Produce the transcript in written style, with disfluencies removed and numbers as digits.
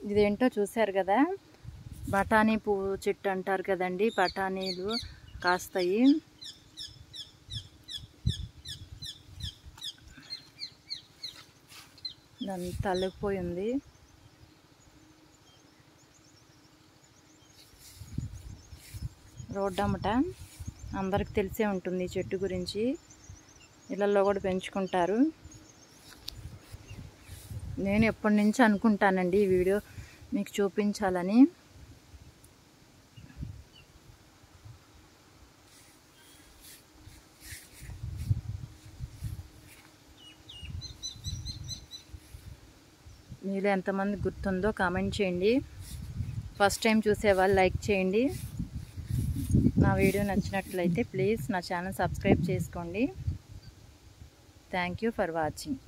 ఇదేంటో చూశారు కదా, బఠానీ పువ్వు చెట్టు అంటారు కదండి. బఠానీలు కాస్తాయి. దాన్ని తల్లిపోయింది. రోడ్డమ్మట అందరికి తెలిసే ఉంటుంది ఈ చెట్టు గురించి. ఇళ్ళల్లో కూడా పెంచుకుంటారు. నేను ఎప్పటి నుంచి అనుకుంటానండి ఈ వీడియో మీకు చూపించాలని. మీలో ఎంతమంది గుర్తుందో కామెంట్ చేయండి. ఫస్ట్ టైం చూసేవాళ్ళు లైక్ చేయండి. నా వీడియో నచ్చినట్లయితే ప్లీజ్ నా ఛానల్ సబ్స్క్రైబ్ చేసుకోండి. Thank you for watching.